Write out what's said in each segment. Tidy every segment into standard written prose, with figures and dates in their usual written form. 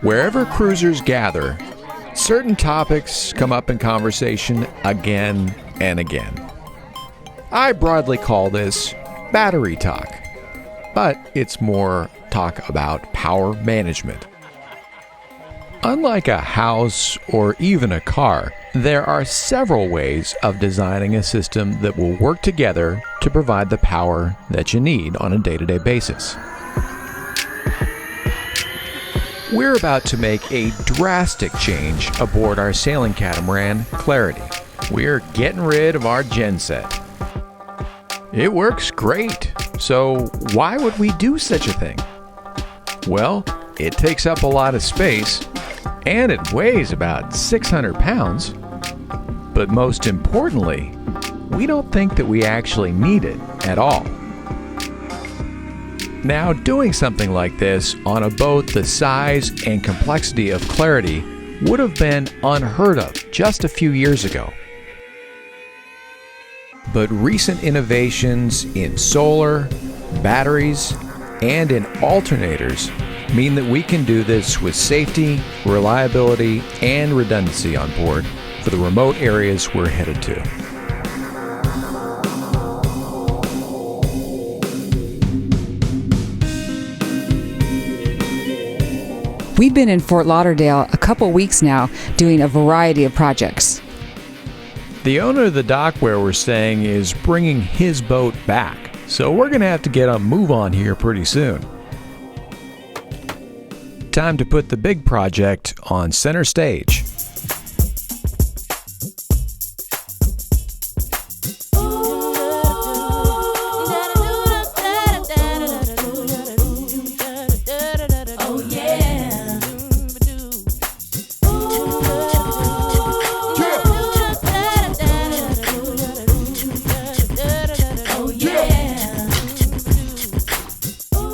Wherever cruisers gather, certain topics come up in conversation again and again. I broadly call this battery talk, but it's more talk about power management. Unlike a house or even a car, there are several ways of designing a system that will work together to provide the power that you need on a day-to-day basis. We're about to make a drastic change aboard our sailing catamaran, Clarity. We're getting rid of our genset. It works great, so why would we do such a thing? Well, it takes up a lot of space, and it weighs about 600 pounds. But most importantly, we don't think that we actually need it at all. Now, doing something like this on a boat the size and complexity of Clarity would have been unheard of just a few years ago. But recent innovations in solar, batteries, and in alternators mean that we can do this with safety, reliability, and redundancy on board for the remote areas we're headed to. We've been in Fort Lauderdale a couple weeks now doing a variety of projects. The owner of the dock where we're staying is bringing his boat back, so we're going to have to get a move on here pretty soon. Time to put the big project on center stage.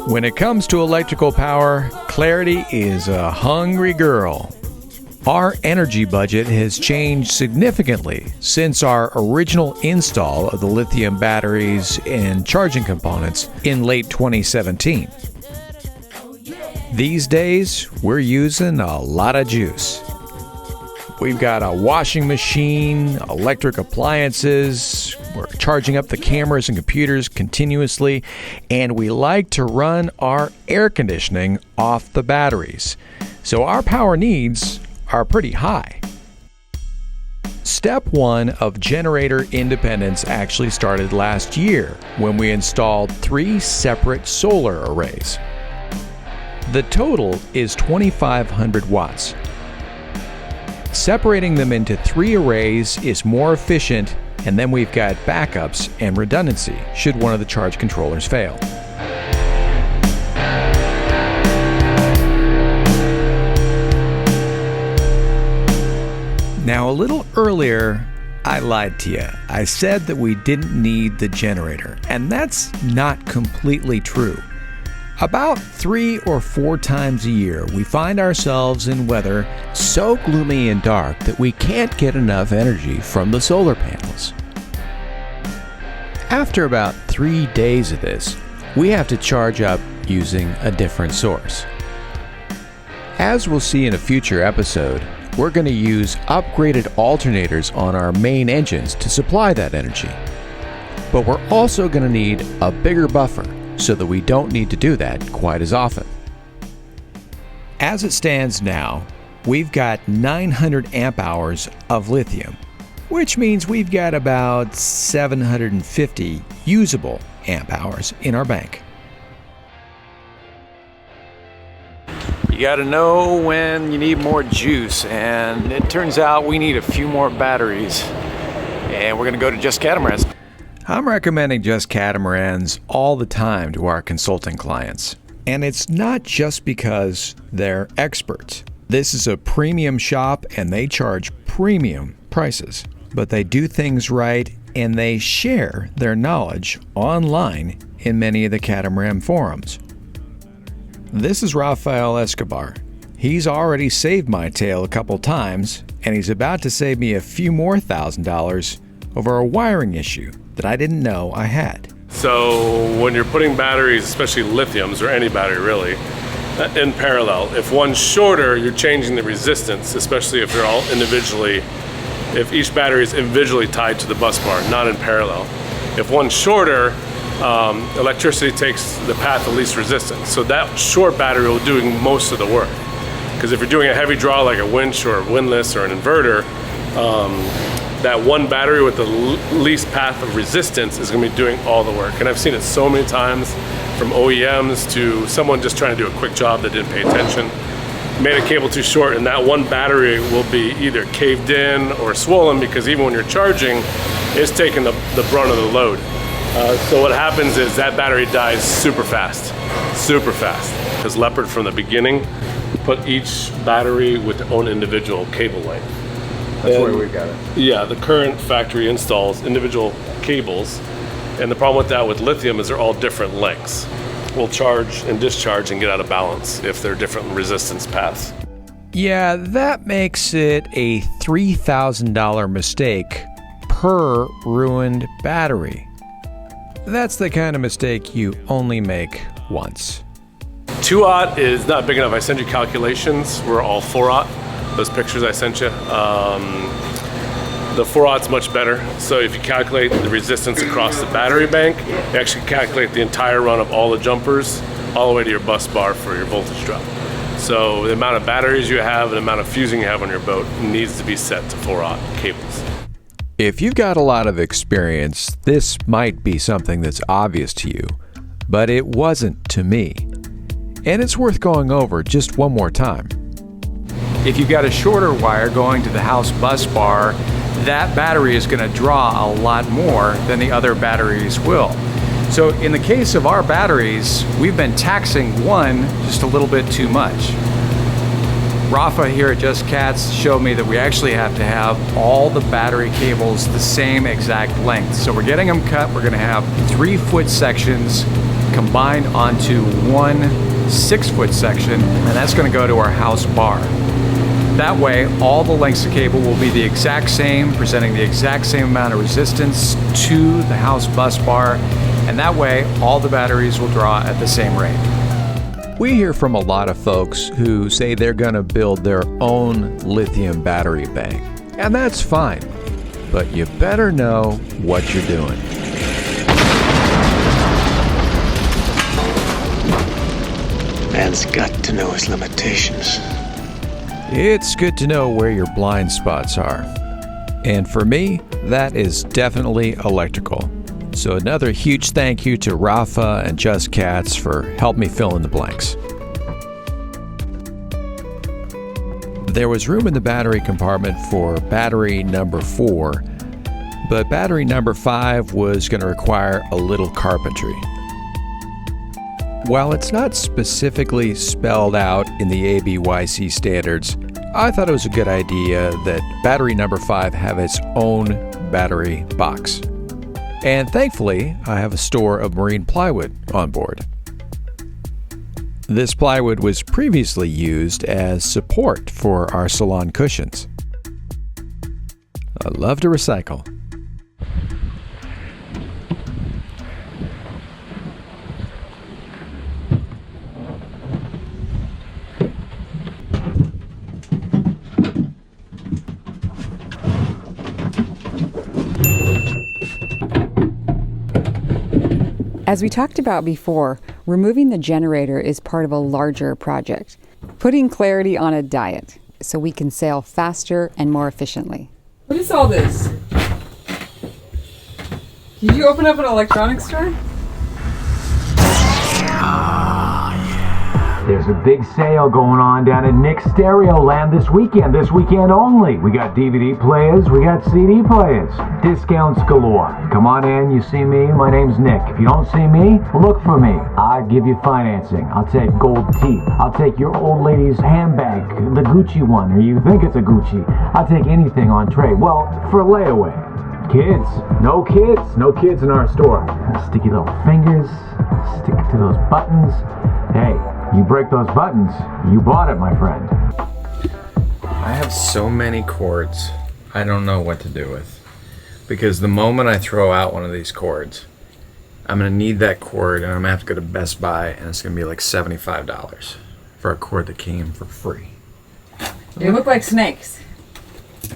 When it comes to electrical power, Clarity is a hungry girl. Our energy budget has changed significantly since our original install of the lithium batteries and charging components in late 2017. These days, we're using a lot of juice. We've got a washing machine, electric appliances, we're charging up the cameras and computers continuously, and we like to run our air conditioning off the batteries. So our power needs are pretty high. Step one of generator independence actually started last year when we installed 3 separate solar arrays. The total is 2,500 watts. Separating them into 3 arrays is more efficient, and then we've got backups and redundancy should one of the charge controllers fail. Now, a little earlier, I lied to you. I said that we didn't need the generator, and that's not completely true. About 3 or 4 times a year, we find ourselves in weather so gloomy and dark that we can't get enough energy from the solar panels. After about 3 days of this, we have to charge up using a different source. As we'll see in a future episode, we're going to use upgraded alternators on our main engines to supply that energy. But we're also going to need a bigger buffer, so that we don't need to do that quite as often. As it stands now, we've got 900 amp hours of lithium, which means we've got about 750 usable amp hours in our bank. You gotta know when you need more juice, and it turns out we need a few more batteries, and we're gonna go to Just Catamarans. I'm recommending Just Catamarans all the time to our consulting clients. And it's not just because they're experts. This is a premium shop and they charge premium prices. But they do things right and they share their knowledge online in many of the catamaran forums. This is Rafael Escobar. He's already saved my tail a couple times, and he's about to save me a few more $1,000 over a wiring issue that I didn't know I had. So when you're putting batteries, especially lithiums or any battery really, in parallel, if one's shorter, you're changing the resistance, especially if they're all individually, if each battery is individually tied to the bus bar, not in parallel. If one's shorter, electricity takes the path of least resistance. So that short battery will do most of the work. Because if you're doing a heavy draw like a winch or a windlass or an inverter, that one battery with the least path of resistance is going to be doing all the work. And I've seen it so many times, from OEMs to someone just trying to do a quick job that didn't pay attention. Made a cable too short, and that one battery will be either caved in or swollen, because even when you're charging, it's taking the brunt of the load. So what happens is that battery dies super fast. Because Leopard from the beginning put each battery with their own individual cable length. That's where we got it. Yeah, the current factory installs individual cables, and the problem with that with lithium is they're all different lengths. Will charge and discharge and get out of balance if they're different resistance paths. Yeah, that makes it a $3,000 mistake per ruined battery. That's the kind of mistake you only make once. 2-aught is not big enough. I sent you calculations. We're all 4-aught. Those pictures I sent you. The 4-aught's much better. So if you calculate the resistance across the battery bank, you actually calculate the entire run of all the jumpers all the way to your bus bar for your voltage drop. So the amount of batteries you have and the amount of fusing you have on your boat needs to be set to 4-aught cables. If you've got a lot of experience, this might be something that's obvious to you, but it wasn't to me. And it's worth going over just one more time. If you've got a shorter wire going to the house bus bar, that battery is going to draw a lot more than the other batteries will. So in the case of our batteries, we've been taxing one just a little bit too much. Rafa here at Just Cats showed me that we actually have to have all the battery cables the same exact length. So we're getting them cut. We're going to have 3-foot sections combined onto one 6-foot section, and that's going to go to our house bar. That way, all the lengths of cable will be the exact same, presenting the exact same amount of resistance to the house bus bar, and that way, all the batteries will draw at the same rate. We hear from a lot of folks who say they're going to build their own lithium battery bank, and that's fine, but you better know what you're doing. Man's got to know his limitations. It's good to know where your blind spots are. And for me, that is definitely electrical. So another huge thank you to Rafa and Just Cats for helping me fill in the blanks. There was room in the battery compartment for battery number 4, but battery number 5 was going to require a little carpentry. While it's not specifically spelled out in the ABYC standards, I thought it was a good idea that battery number 5 have its own battery box. And thankfully, I have a store of marine plywood on board. This plywood was previously used as support for our salon cushions. I love to recycle. As we talked about before, removing the generator is part of a larger project, putting clarity on a diet so we can sail faster and more efficiently. What is all this? Did you open up an electronics store? There's a big sale going on down at Nick's Stereo Land this weekend only. We got DVD players, we got CD players. Discounts galore. Come on in, you see me, my name's Nick. If you don't see me, look for me. I'll give you financing. I'll take gold teeth. I'll take your old lady's handbag, the Gucci one, or you think it's a Gucci. I'll take anything on trade. Well, for layaway. Kids, no kids in our store. Sticky little fingers, stick to those buttons. Hey, you break those buttons, you bought it, my friend. I have so many cords, I don't know what to do with. Because the moment I throw out one of these cords, I'm gonna need that cord, and I'm gonna have to go to Best Buy, and it's gonna be like $75 for a cord that came for free. They look like snakes.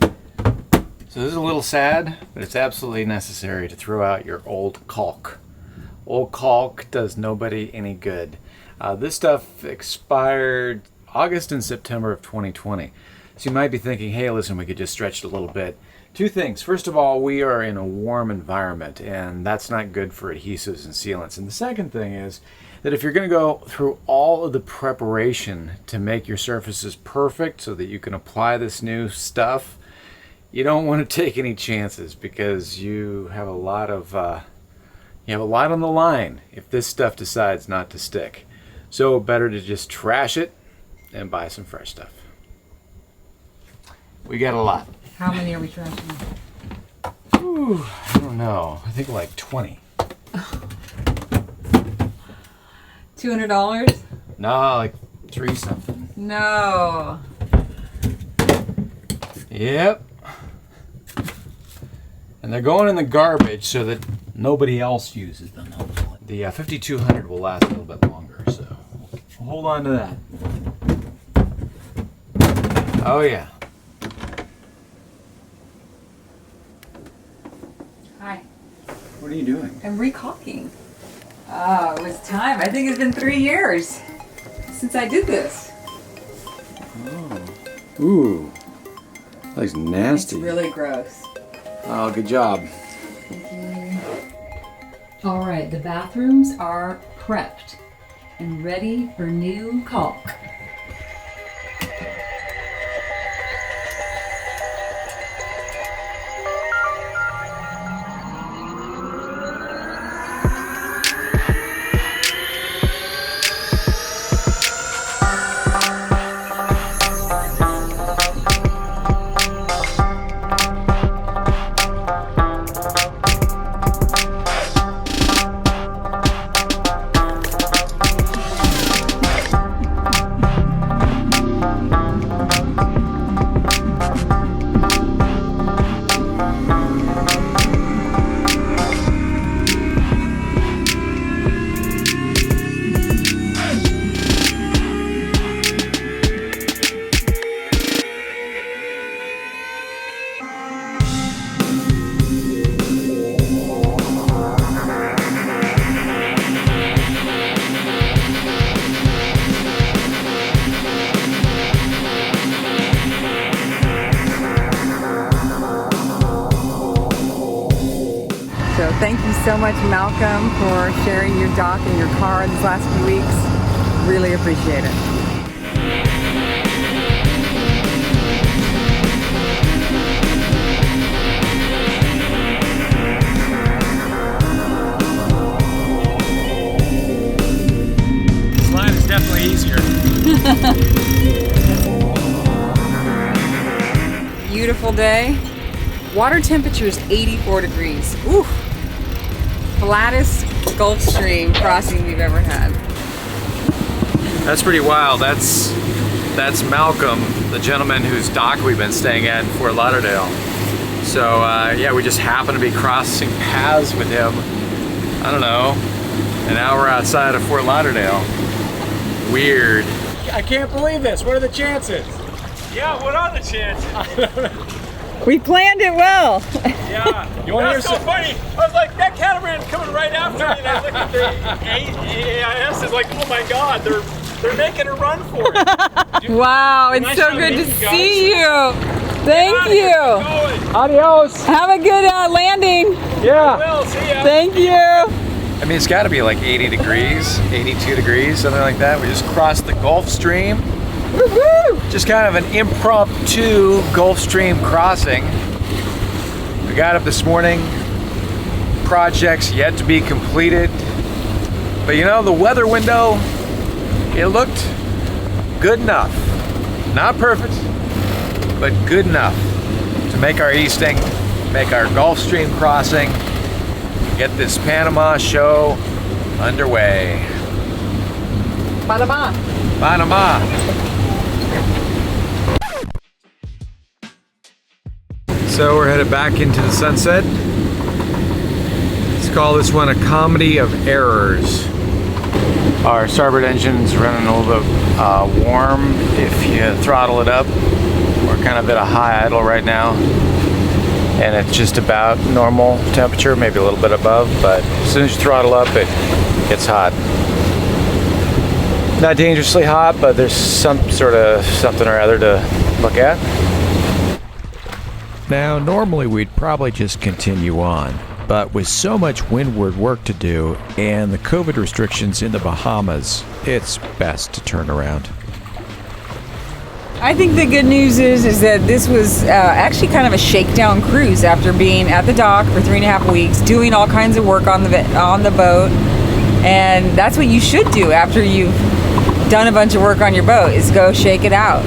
So this is a little sad, but it's absolutely necessary to throw out your old caulk. Old caulk does nobody any good. This stuff expired August and September of 2020. So you might be thinking, hey, listen, we could just stretch it a little bit. Two things. First of all, we are in a warm environment, and that's not good for adhesives and sealants. And the second thing is that if you're going to go through all of the preparation to make your surfaces perfect so that you can apply this new stuff, you don't want to take any chances, because you have a lot on the line if this stuff decides not to stick. So better to just trash it and buy some fresh stuff. We got a lot. How many are we trashing? Ooh, I don't know. I think like 20. $200? No, like 3 something. No. Yep. And they're going in the garbage so that nobody else uses them, hopefully. The 5200 will last a little bit longer, so we'll hold on to that. Oh yeah. Hi. What are you doing? I'm recalking. Oh, it was time. I think it's been 3 years since I did this. Ooh. That's nasty. It's really gross. Oh, good job. All right, the bathrooms are prepped and ready for new caulk. So thank you so much, Malcolm, for sharing your dock and your car these last few weeks. Really appreciate it. This line is definitely easier. Beautiful day. Water temperature is 84 degrees. Ooh. Flattest Gulf Stream crossing we've ever had. That's pretty wild. That's Malcolm, the gentleman whose dock we've been staying at in Fort Lauderdale. So yeah, we just happened to be crossing paths with him, I don't know, an hour outside of Fort Lauderdale. Weird. I can't believe this. What are the chances? Yeah, what are the chances? We planned it well. Yeah, You want to hear that's so some? funny. I was like, that catamaran's coming right after me, and I look at the AIS, it's like, oh my God, they're making a run for it. Wow, it's Nice so to good meet to you guys. see you. Thank Get you. out of here. Keep going. Adios. Have a good landing. Yeah. Well, see ya. Thank you. I mean, it's got to be like 80 degrees, 82 degrees, something like that. We just crossed the Gulf Stream. Woo-hoo. Just kind of an impromptu Gulf Stream crossing. We got up this morning. Projects yet to be completed. But you know, the weather window, it looked good enough. Not perfect, but good enough to make our easting, make our Gulf Stream crossing, get this Panama show underway. Panama. Panama. So we're headed back into the sunset. It's call this one a comedy of errors. Our starboard engine's running a little bit warm. If you throttle it up, we're kind of at a high idle right now, and it's just about normal temperature, maybe a little bit above, but as soon as you throttle up, it gets hot. Not dangerously hot, but there's some sort of something or other to look at. Now, normally we'd probably just continue on, but with so much windward work to do and the COVID restrictions in the Bahamas, it's best to turn around. I think the good news is that this was actually kind of a shakedown cruise after being at the dock for 3.5 weeks, doing all kinds of work on the boat, and that's what you should do after you've done a bunch of work on your boat, is go shake it out.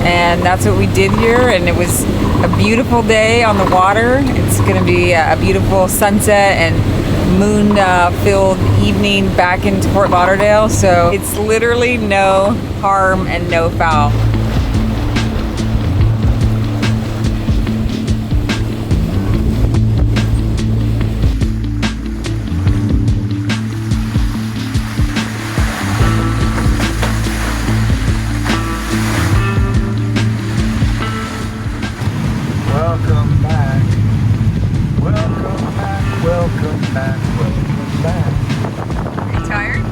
And that's what we did here, and it was a beautiful day on the water. It's going to be a beautiful sunset and moon-filled evening back into Fort Lauderdale, so it's literally no harm and no foul. Welcome back. Welcome back. Welcome back. Welcome back. Are you tired?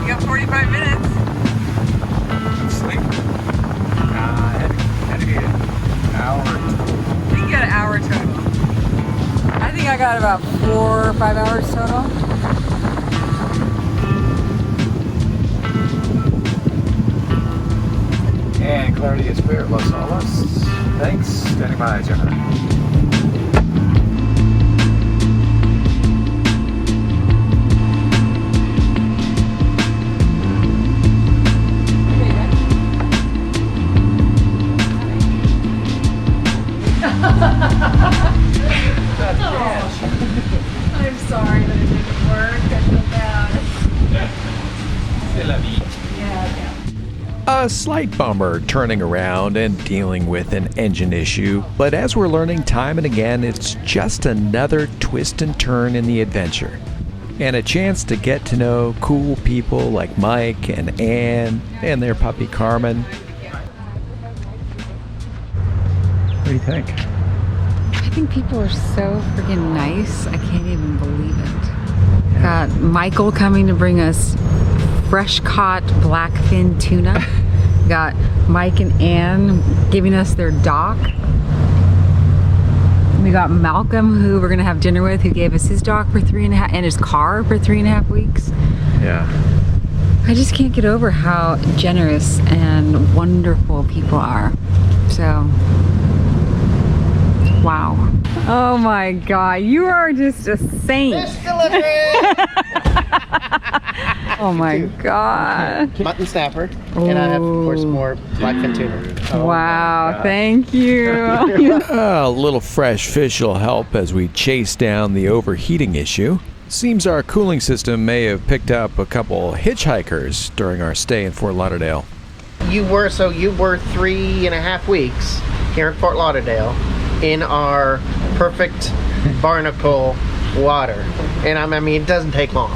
You got 45 minutes. Sleep. Had to be an hour. I think you got an hour total. I think I got about 4 or 5 hours total. And clarity is clear, Los Olas. Thanks. Standing by, Gemini. I'm sorry that it didn't work. I feel bad. A slight bummer turning around and dealing with an engine issue, but as we're learning time and again, it's just another twist and turn in the adventure. And a chance to get to know cool people like Mike and Anne and their puppy Carmen. What do you think? I think people are so freaking nice. I can't even believe it. Got Michael coming to bring us fresh caught blackfin tuna. Got Mike and Anne giving us their dock. We got Malcolm, who we're gonna have dinner with, who gave us his dock for 3.5 and his car for 3.5 weeks. Yeah. I just can't get over how generous and wonderful people are. So, wow. Oh my God, you are just a saint. Oh my God. Mutton snapper, and I have, of course, more blackfin tuna. Wow, thank you. A little fresh fish will help as we chase down the overheating issue. Seems our cooling system may have picked up a couple hitchhikers during our stay in Fort Lauderdale. You were 3.5 weeks here in Fort Lauderdale in our perfect barnacle water, and I mean, it doesn't take long.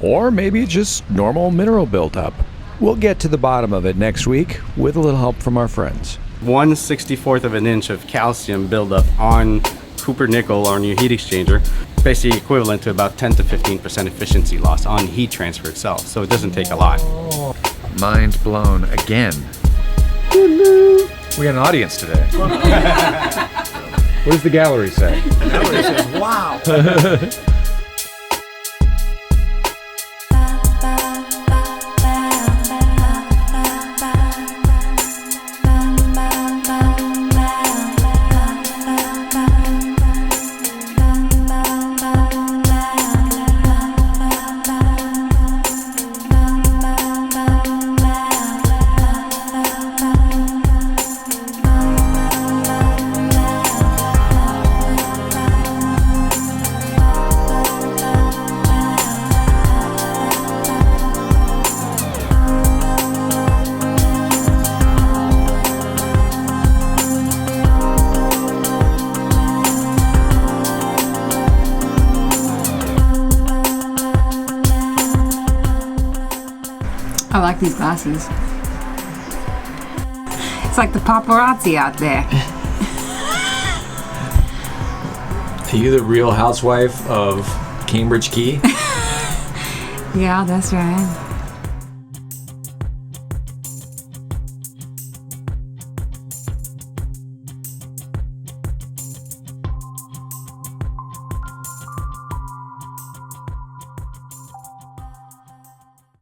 Or maybe it's just normal mineral buildup. We'll get to the bottom of it next week with a little help from our friends. 1/64 of an inch of calcium buildup on Cooper nickel on your heat exchanger, basically equivalent to about 10 to 15% efficiency loss on heat transfer itself. So it doesn't take a lot. Mind blown again. We got an audience today. What does the gallery say? The gallery says, wow. I like these glasses. It's like the paparazzi out there. Are you the real housewife of Cambridge Key? Yeah, that's right.